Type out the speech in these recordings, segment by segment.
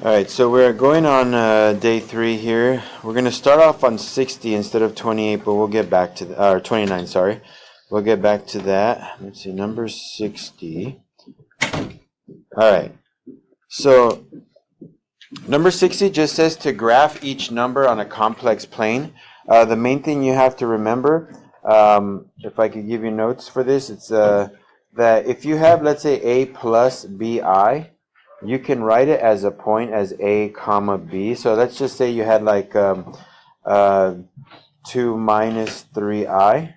All right, so we're going on day 3 here. We're going to start off on 60 instead of 28, but we'll get back to or 29, sorry. We'll get back to that. Let's see, number 60. All right, so number 60 just says to graph each number on a complex plane. The main thing you have to remember, if I could give you notes for this, it's that if you have, let's say, a plus bi, you can write it as a point as a comma b. So let's just say you had like 2 minus 3i.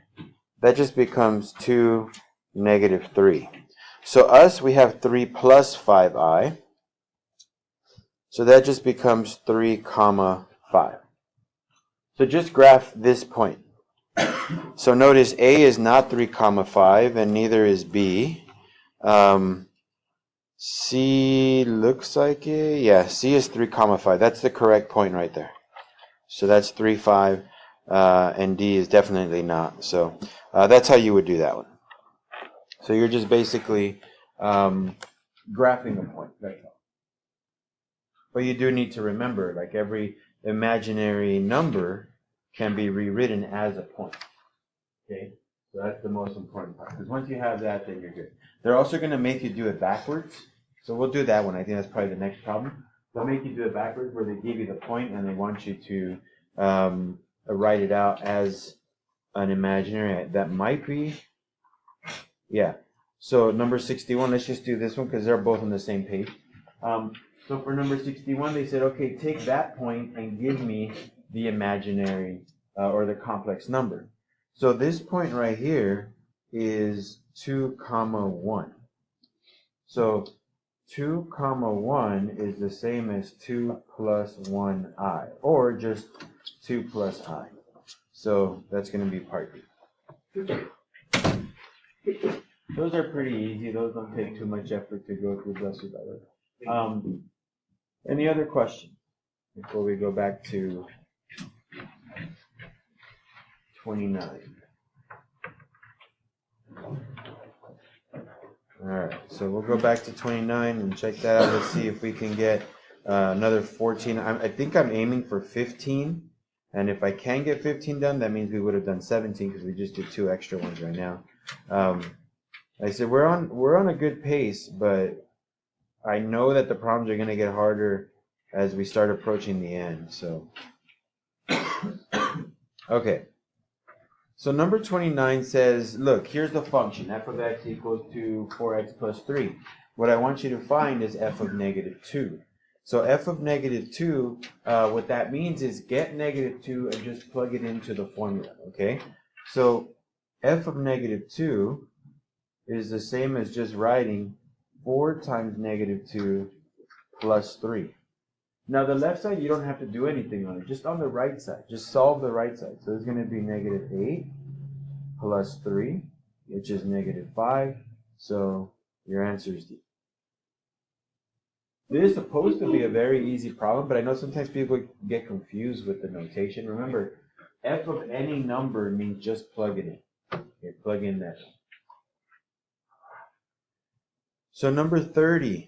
That just becomes 2 negative 3. So us, we have 3 plus 5i. So that just becomes 3 comma 5. So just graph this point. So notice a is not 3 comma 5 and neither is b. C looks like it. Yeah, C is 3 comma 5. That's the correct point right there. So that's 3, 5, and D is definitely not. So that's how you would do that one. So you're just basically graphing a point. That's all. But you do need to remember, like every imaginary number can be rewritten as a point. Okay? So that's the most important part. Because once you have that, then you're good. They're also going to make you do it backwards. So we'll do that one. I think that's probably the next problem. They'll make you do it backwards where they give you the point and they want you to write it out as an imaginary. That might be, yeah. So number 61, let's just do this one because they're both on the same page. So for number 61, they said, okay, take that point and give me the imaginary or the complex number. So this point right here is 2 comma 1. So 2 comma 1 is the same as 2 plus 1i, or just 2 plus i. So that's going to be part B. Those are pretty easy. Those don't take too much effort to go through, bless you, brother. Any other questions before we go back to 29? All right, so we'll go back to 29 and check that out. Let's see if we can get another 14. I think I'm aiming for 15, and if I can get 15 done, that means we would have done 17 because we just did 2 extra ones right now. Like I said, we're on a good pace, but I know that the problems are going to get harder as we start approaching the end. So, okay. So number 29 says, look, here's the function. F of x equals to 4x plus 3. What I want you to find is f of negative 2. So f of negative 2, what that means is get negative 2 and just plug it into the formula, okay? So f of negative 2 is the same as just writing 4 times negative 2 plus 3. Now the left side, you don't have to do anything on it. Just on the right side. Just solve the right side. So it's going to be negative 8 plus 3, which is negative 5. So your answer is D. This is supposed to be a very easy problem, but I know sometimes people get confused with the notation. Remember, f of any number means just plug it in. Okay, plug in that. So number 30.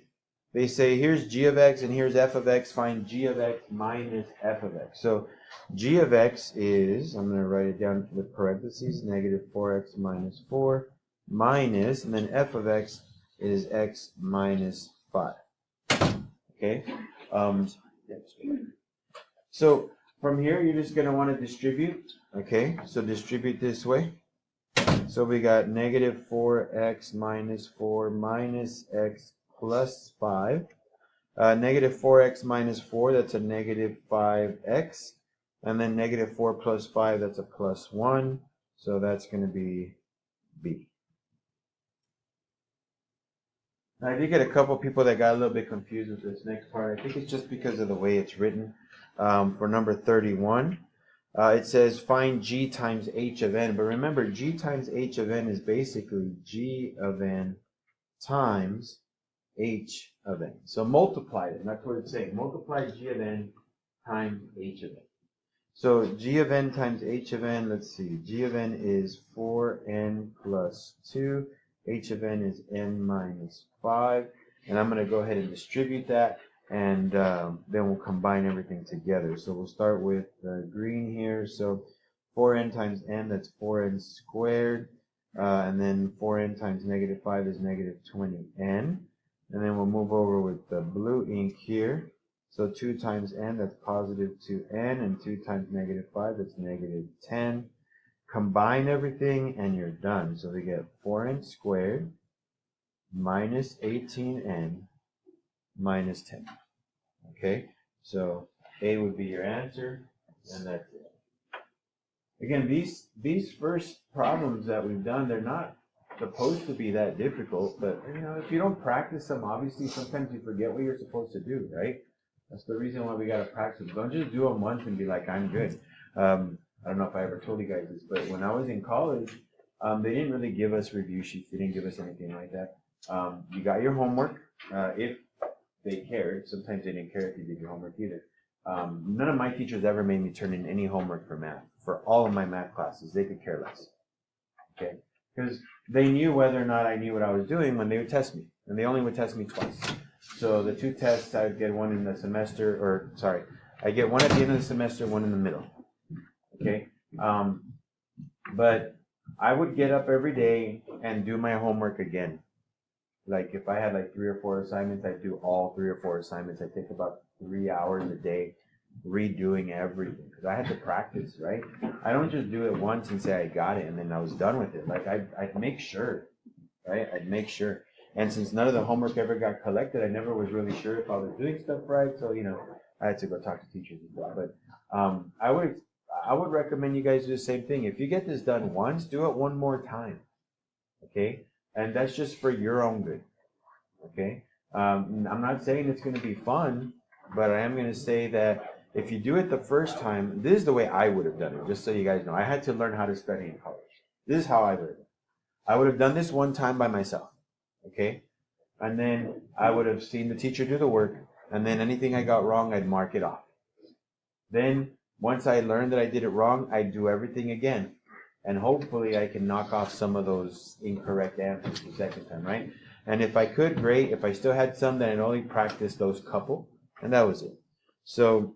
They say here's g of x and here's f of x. Find g of x minus f of x. So g of x is, I'm going to write it down with parentheses, negative 4x minus 4 minus, and then f of x is x minus 5. Okay? So from here, you're just going to want to distribute. Okay? So distribute this way. So we got negative 4x minus 4 minus x plus 5. Negative 4x minus 4, that's a negative 5x. And then negative 4 plus 5, that's a plus 1. So that's going to be B. Now, I did get a couple people that got a little bit confused with this next part. I think it's just because of the way it's written. For number 31, it says find g times h of n. But remember, g times h of n is basically g of n times h of n. So multiply it. That's what it's saying. Multiply g of n times h of n. So g of n times h of n, let's see. G of n is 4n plus 2. H of n is n minus 5. And I'm going to go ahead and distribute that. and then we'll combine everything together. So we'll start with green here. So 4n times n, that's 4n squared. And then 4n times negative 5 is negative 20n. And then we'll move over with the blue ink here. So 2 times n, that's positive 2n, and 2 times negative 5, that's negative 10. Combine everything, and you're done. So we get 4n squared minus 18n minus 10. Okay, so A would be your answer, and that's it. Again, these first problems that we've done, they're not supposed to be that difficult, but you know, if you don't practice them, obviously sometimes you forget what you're supposed to do, right? That's the reason why we gotta practice. Don't just do them once and be like, I'm good. I don't know if I ever told you guys this, but when I was in college, they didn't really give us review sheets. They didn't give us anything like that. You got your homework, if they cared. Sometimes they didn't care if you did your homework either. None of my teachers ever made me turn in any homework for math. For all of my math classes, they could care less. Okay? Because they knew whether or not I knew what I was doing when they would test me. And they only would test me twice. So the 2 tests, I would get one in the semester, or sorry, I get one at the end of the semester, one in the middle. Okay? But I would get up every day and do my homework again. Like if I had like 3 or 4 assignments, I'd do all 3 or 4 assignments. I'd take about 3 hours a day redoing everything because I had to practice, right? I don't just do it once and say I got it and then I was done with it. Like I'd make sure, right? I'd make sure. And since none of the homework ever got collected, I never was really sure if I was doing stuff right. So, you know, I had to go talk to teachers and stuff. But I would recommend you guys do the same thing. If you get this done once, do it one more time. Okay? And that's just for your own good. Okay? I'm not saying it's going to be fun, but I am going to say that if you do it the first time, this is the way I would have done it, just so you guys know. I had to learn how to study in college. This is how I would have done it. I would have done this one time by myself. Okay? And then I would have seen the teacher do the work, and then anything I got wrong, I'd mark it off. Then, once I learned that I did it wrong, I'd do everything again. And hopefully I can knock off some of those incorrect answers the second time, right? And if I could, great. If I still had some, then I'd only practice those couple, and that was it. So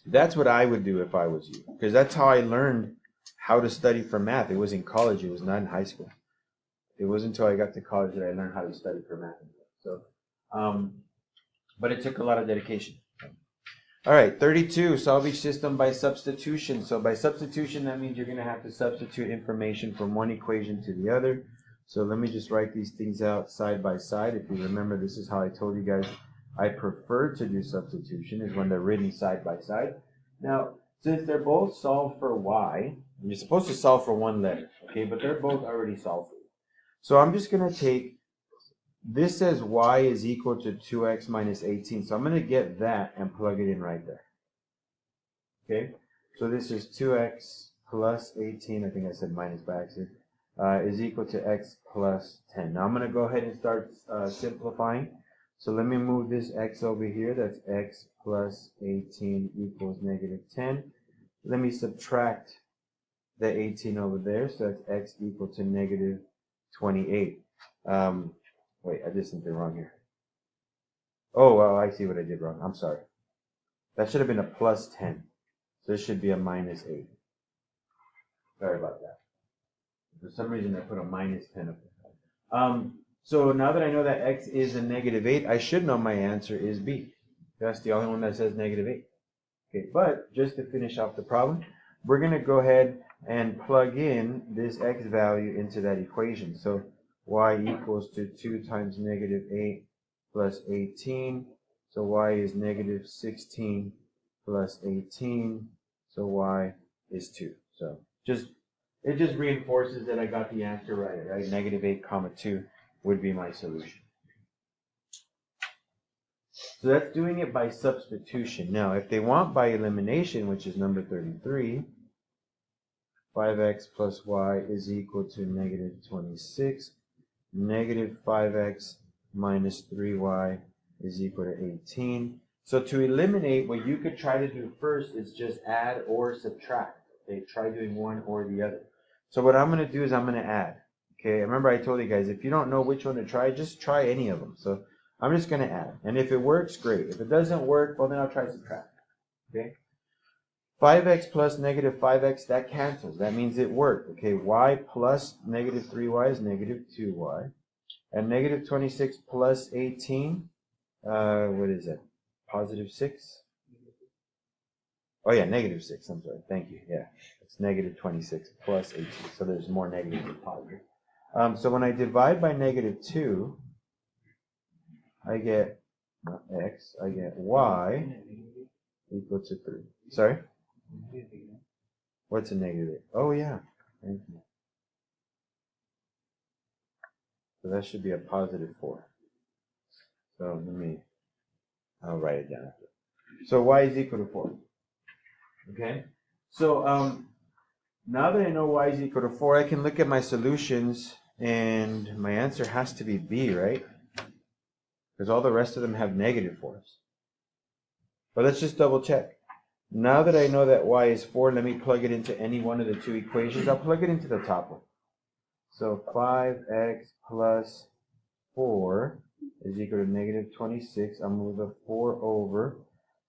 that's what I would do if I was you, because that's how I learned how to study for math. It was in college. It was not in high school. It wasn't until I got to college that I learned how to study for math. So, but it took a lot of dedication. All right, 32, solve each system by substitution. So by substitution, that means you're going to have to substitute information from one equation to the other. So let me just write these things out side by side. If you remember, this is how I told you guys I prefer to do substitution, is when they're written side by side. Now, since they're both solved for y, you're supposed to solve for one letter, okay, but they're both already solved for you. So I'm just going to take, this says y is equal to 2x minus 18. So I'm going to get that and plug it in right there. Okay, so this is 2x plus 18, I think I said minus by accident, is equal to x plus 10. Now I'm going to go ahead and start simplifying. So let me move this x over here. That's x plus 18 equals negative 10. Let me subtract the 18 over there. So that's x equal to negative 28. Wait, I did something wrong here. Oh, well, I see what I did wrong. I'm sorry. That should have been a plus 10. So this should be a minus 8. Sorry about that. For some reason, I put a minus 10 up there. So now that I know that x is a negative 8, I should know my answer is B. That's the only one that says negative 8. Okay, but just to finish off the problem, we're going to go ahead and plug in this x value into that equation. So y equals to 2 times negative 8 plus 18. So y is negative 16 plus 18. So y is 2. So it just reinforces that I got the answer right? Negative 8 comma 2 would be my solution. So that's doing it by substitution. Now, if they want by elimination, which is number 33, 5x plus y is equal to negative 26. Negative 5x minus 3y is equal to 18. So to eliminate, what you could try to do first is just add or subtract. Okay, try doing one or the other. So what I'm going to do is I'm going to add. Okay, remember I told you guys, if you don't know which one to try, just try any of them. So I'm just going to add. And if it works, great. If it doesn't work, well, then I'll try to subtract. Okay? 5x plus negative 5x, that cancels. That means it worked. Okay, y plus negative 3y is negative 2y. And negative 26 plus 18, what is that? Positive 6? Oh yeah, negative 6, I'm sorry. Thank you. Yeah, it's negative 26 plus 18. So there's more negative than positive. So when I divide by negative 2, I get, not x, I get y equal to 3. Sorry? What's a negative 8? Oh yeah. Thank you. So that should be a positive 4. So I'll write it down. So y is equal to 4. Okay? So now that I know y is equal to 4, I can look at my solutions, and my answer has to be B, right? Because all the rest of them have negative 4s. But let's just double check. Now that I know that y is 4, let me plug it into any one of the two equations. I'll plug it into the top one. So 5x plus 4 is equal to negative 26. I'll move the 4 over.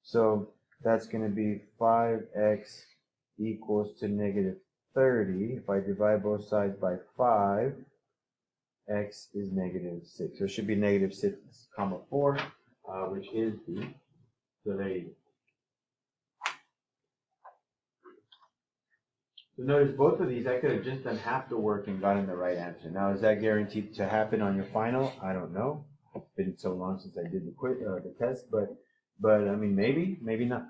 So that's going to be 5x equals to negative 30. If I divide both sides by 5, x is negative 6. So it should be negative 6, comma 4, which is B. So there you go. So notice both of these, I could have just done half the work and gotten the right answer. Now, is that guaranteed to happen on your final? I don't know. It's been so long since I did the test, but I mean, maybe not.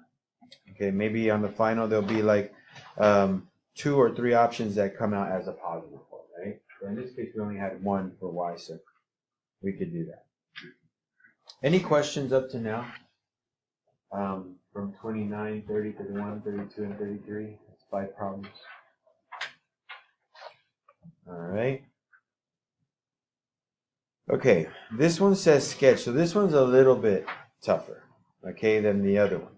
Okay, maybe on the final there'll be like 2 or 3 options that come out as a positive, right? So in this case, we only had 1 for y, so we could do that. Any questions up to now? From 29, 30, 31, 32, and 33. That's 5 problems. All right. Okay, this one says sketch, so this one's a little bit tougher, okay, than the other one.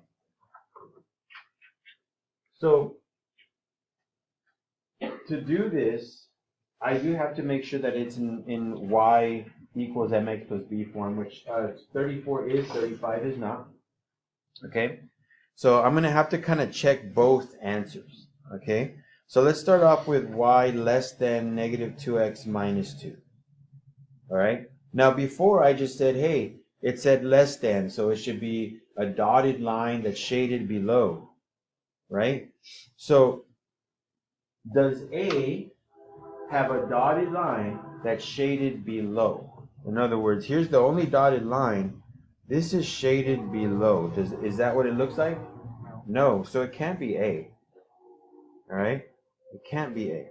So to do this, I do have to make sure that it's in y equals mx plus b form, which 34 is, 35 is not. Okay, so I'm going to have to kind of check both answers. Okay, so let's start off with y less than negative 2x minus 2. All right, now before I just said, hey, it said less than, so it should be a dotted line that's shaded below, right? So does A have a dotted line that's shaded below? In other words, here's the only dotted line. This is shaded below. Is that what it looks like? No, so it can't be A. All right? It can't be A.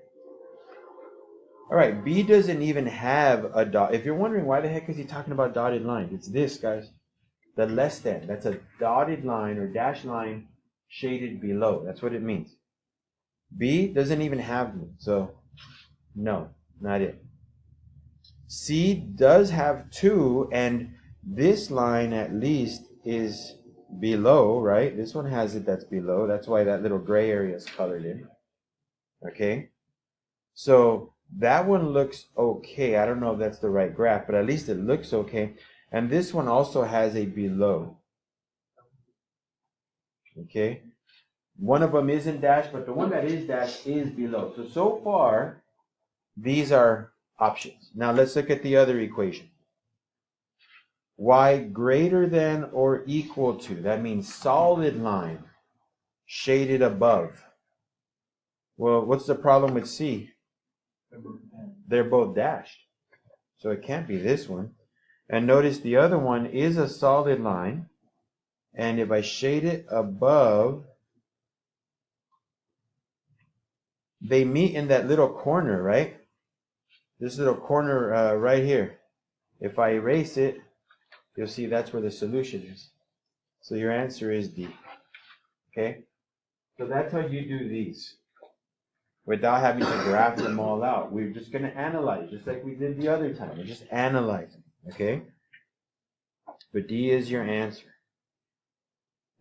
All right, B doesn't even have a dot. If you're wondering why the heck is he talking about dotted lines, it's this, guys. The less than. That's a dotted line or dashed line shaded below. That's what it means. B doesn't even have one, so no, not it. C does have 2, and this line at least is below, right? This one has it that's below. That's why that little gray area is colored in. Okay? So that one looks okay. I don't know if that's the right graph, but at least it looks okay. And this one also has a below. Okay? One of them isn't dashed, but the one that is dashed is below. So far, these are options. Now let's look at the other equation. Y greater than or equal to, that means solid line, shaded above. Well, what's the problem with C? They're both dashed. So it can't be this one. And notice the other one is a solid line. And if I shade it above, they meet in that little corner, right? This little corner right here. If I erase it, you'll see that's where the solution is. So your answer is D. Okay? So that's how you do these. Without having to graph them all out. We're just going to analyze, just like we did the other time. We're just analyzing. Okay? But D is your answer.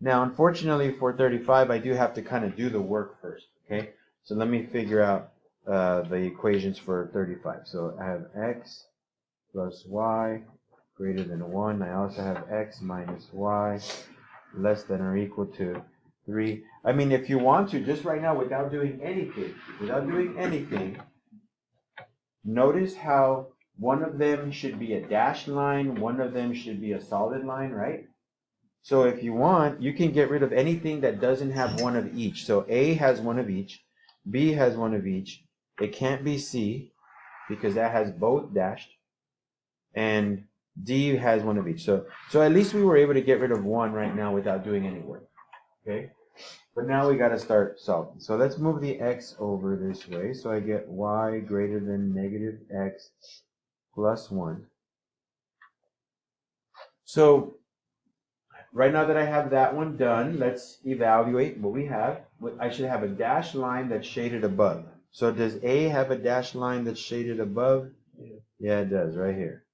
Now, unfortunately for 35, I do have to kind of do the work first. Okay? So let me figure out the equations for 35. So I have x plus y greater than 1. I also have x minus y less than or equal to 3. I mean, if you want to, just right now, without doing anything, notice how one of them should be a dashed line, one of them should be a solid line, right? So if you want, you can get rid of anything that doesn't have one of each. So A has one of each, B has one of each. It can't be C because that has both dashed, and D has one of each. So at least we were able to get rid of one right now without doing any work. Okay? But now we got to start solving. So let's move the x over this way. So I get y greater than negative x plus 1. So right now that I have that one done, let's evaluate what we have. I should have a dashed line that's shaded above. So does A have a dashed line that's shaded above? Yeah, it does, right here.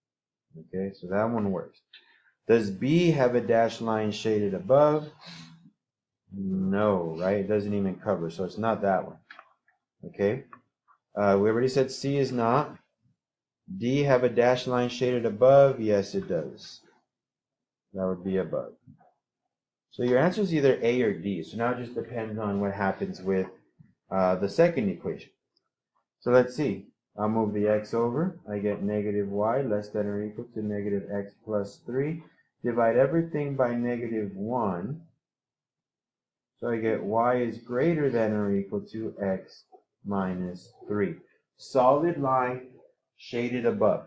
Okay, so that one works. Does B have a dashed line shaded above? No, right? It doesn't even cover, so it's not that one. Okay, we already said C is not. D have a dashed line shaded above? Yes, it does. That would be above. So your answer is either A or D. So now it just depends on what happens with the second equation. So let's see. I'll move the x over. I get negative y less than or equal to negative x plus 3. Divide everything by negative 1. So I get y is greater than or equal to x minus 3. Solid line shaded above.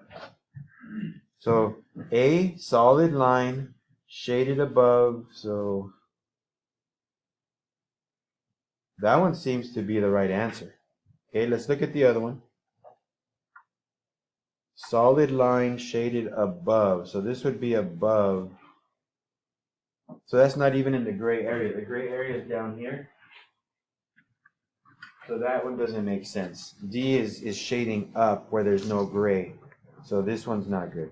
So A, solid line shaded above. So that one seems to be the right answer. Okay, let's look at the other one. Solid line shaded above. So this would be above. So that's not even in the gray area. The gray area is down here. So that one doesn't make sense. D is shading up where there's no gray. So this one's not good.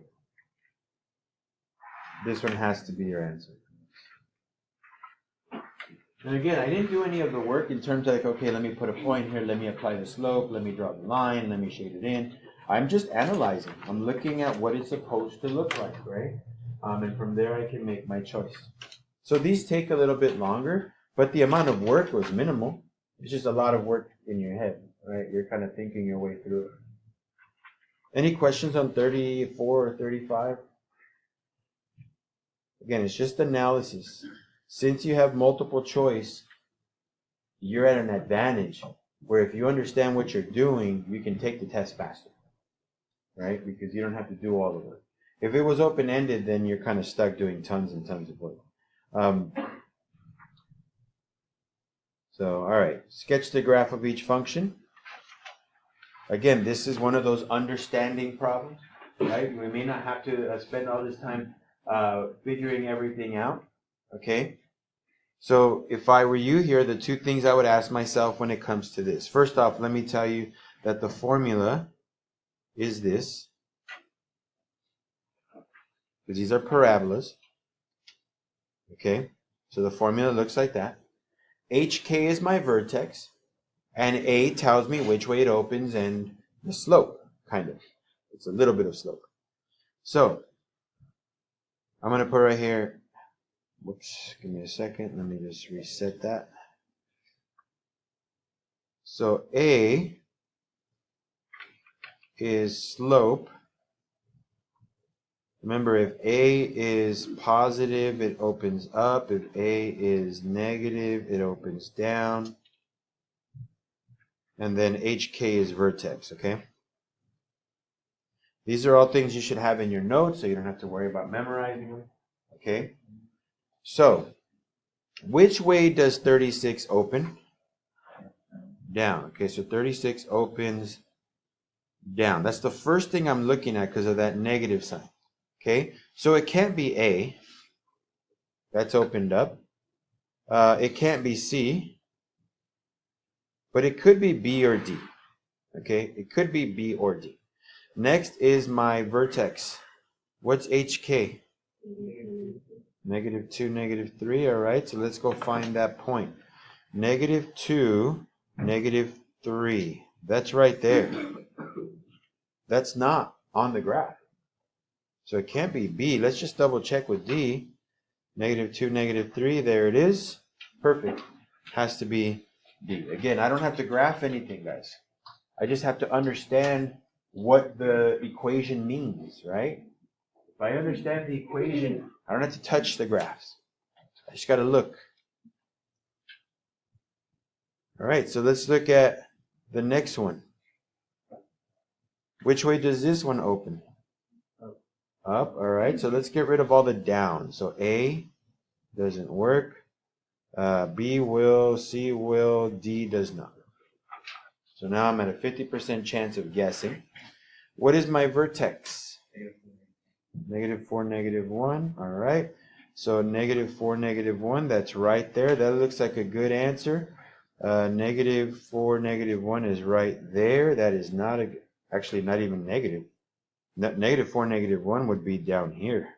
This one has to be your answer. And again, I didn't do any of the work in terms of like, okay, let me put a point here, let me apply the slope, let me draw the line, let me shade it in. I'm just analyzing. I'm looking at what it's supposed to look like, right? And from there I can make my choice. So these take a little bit longer, but the amount of work was minimal. It's just a lot of work in your head, right? You're kind of thinking your way through it. Any questions on 34 or 35? Again, it's just analysis. Since you have multiple choice, you're at an advantage where if you understand what you're doing, you can take the test faster, right? Because you don't have to do all the work. If it was open-ended, then you're kind of stuck doing tons and tons of work. So, all right, sketch the graph of each function. Again, this is one of those understanding problems, right? We may not have to spend all this time figuring everything out, okay? So if I were you here, the two things I would ask myself when it comes to this. First off, let me tell you that the formula is this. Because these are parabolas. Okay? So the formula looks like that. HK is my vertex. And A tells me which way it opens and the slope, kind of. It's a little bit of slope. So I'm going to put right here. Whoops, give me a second. Let me just reset that. So A is slope. Remember, if A is positive, it opens up. If A is negative, it opens down. And then HK is vertex, okay? These are all things you should have in your notes, so you don't have to worry about memorizing them, okay? So, which way does 36 open? Down. Okay, so 36 opens down. That's the first thing I'm looking at because of that negative sign. Okay, so it can't be A. That's opened up. It can't be C. But it could be B or D. Okay, it could be B or D. Next is my vertex. What's HK? Negative 2, negative 3. All right, so let's go find that point. Negative 2, negative 3. That's right there. That's not on the graph. So it can't be B. Let's just double check with D. -2, -3. There it is. Perfect. Has to be D. Again, I don't have to graph anything, guys. I just have to understand what the equation means, right? If I understand the equation, I don't have to touch the graphs. I just got to look. All right, so let's look at the next one. Which way does this one open? Up. All right, so let's get rid of all the down. So A doesn't work. B will, C will, D does not. So now I'm at a 50% chance of guessing. What is my vertex? -4, -1. All right. So -4, -1. That's right there. That looks like a good answer. -4, -1 is right there. That is not actually not even negative. -4, -1 would be down here.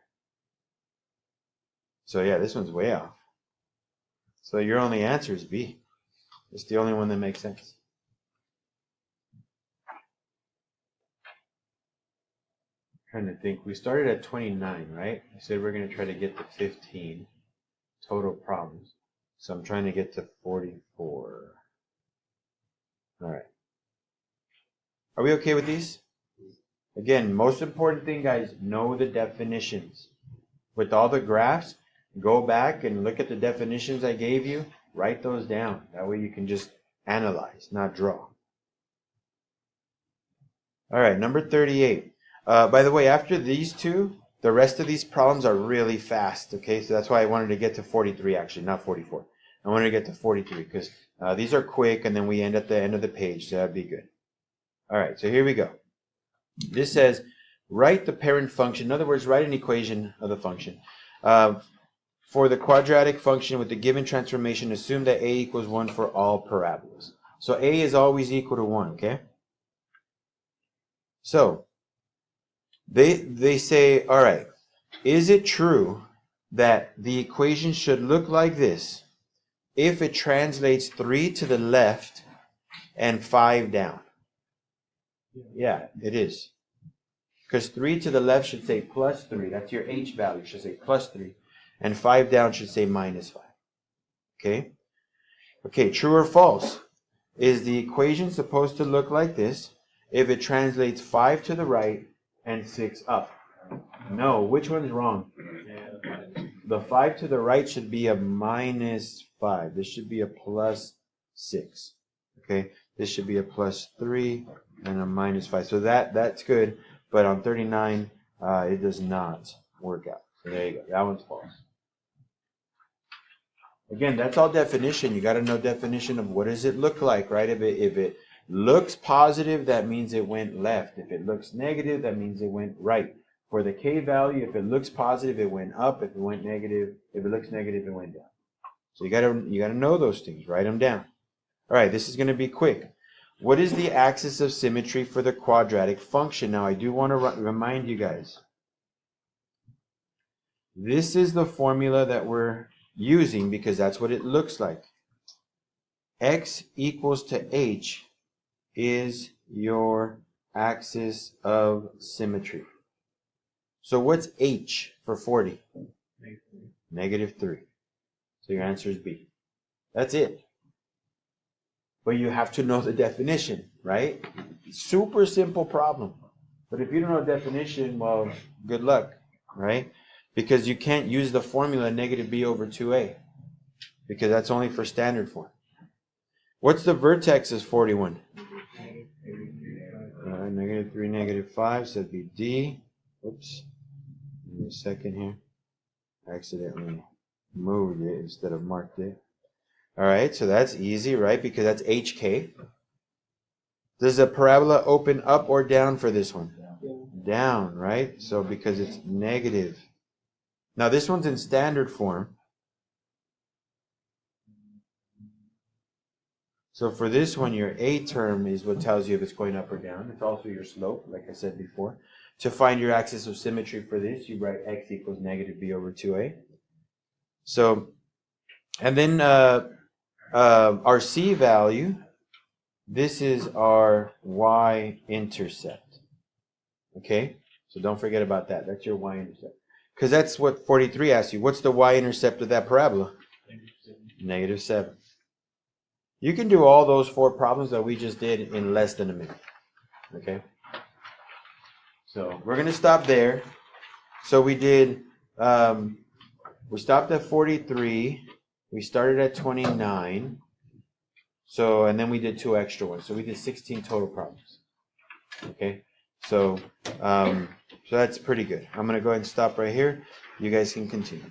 So yeah, this one's way off. So your only answer is B. It's the only one that makes sense. Trying to think. We started at 29, right? I said we're going to try to get to 15 total problems. So I'm trying to get to 44. All right. Are we okay with these? Again, most important thing, guys, know the definitions. With all the graphs, go back and look at the definitions I gave you. Write those down. That way you can just analyze, not draw. All right, number 38. By the way, after these two, the rest of these problems are really fast, okay? So that's why I wanted to get to 43, actually, not 44. I wanted to get to 43 because these are quick, and then we end at the end of the page, so that'd be good. All right, so here we go. This says, write the parent function. In other words, write an equation of the function. For the quadratic function with the given transformation, assume that a equals 1 for all parabolas. So a is always equal to 1, okay? So they say, all right, is it true that the equation should look like this if it translates 3 to the left and 5 down? Yeah, it is. Because 3 to the left should say plus 3. That's your h value. Should say plus 3. And 5 down should say minus 5. Okay? Okay, true or false? Is the equation supposed to look like this if it translates 5 to the right and 6 up? No. Which one's wrong? The 5 to the right should be a minus 5. This should be a plus 6. Okay? This should be a plus 3 and a minus 5. So that's good. But on 39, it does not work out. So there you go. That one's false. Again, that's all definition. You got to know definition of what does it look like, right? If it looks positive, that means it went left. If it looks negative, that means it went right. For the k value, if it looks positive, it went up. If it went negative, if it looks negative, it went down. So you got to know those things. Write them down. All right, this is going to be quick. What is the axis of symmetry for the quadratic function? Now, I do want to remind you guys. This is the formula that we're using because that's what it looks like. X equals to h is your axis of symmetry. So what's h for 40? -3. So your answer is B. That's it. But you have to know the definition, right? Super simple problem. But if you don't know the definition, well, good luck, right? Because you can't use the formula -b over 2a. Because that's only for standard form. What's the vertex is 41? -3, -5, so it'd be D. Oops. Give me a second here. I accidentally moved it instead of marked it. All right, so that's easy, right? Because that's HK. Does the parabola open up or down for this one? Down, right? So because it's negative. Now this one's in standard form. So for this one, your A term is what tells you if it's going up or down. It's also your slope, like I said before. To find your axis of symmetry for this, you write x equals -b over 2a. So, and then our C value, this is our y-intercept. Okay? So don't forget about that. That's your y-intercept. Because that's what 43 asks you. What's the y-intercept of that parabola? -7. You can do all those 4 problems that we just did in less than a minute. Okay? So we're going to stop there. So we did, we stopped at 43. We started at 29. So, and then we did 2 extra ones. So we did 16 total problems. Okay? So, so that's pretty good. I'm going to go ahead and stop right here. You guys can continue.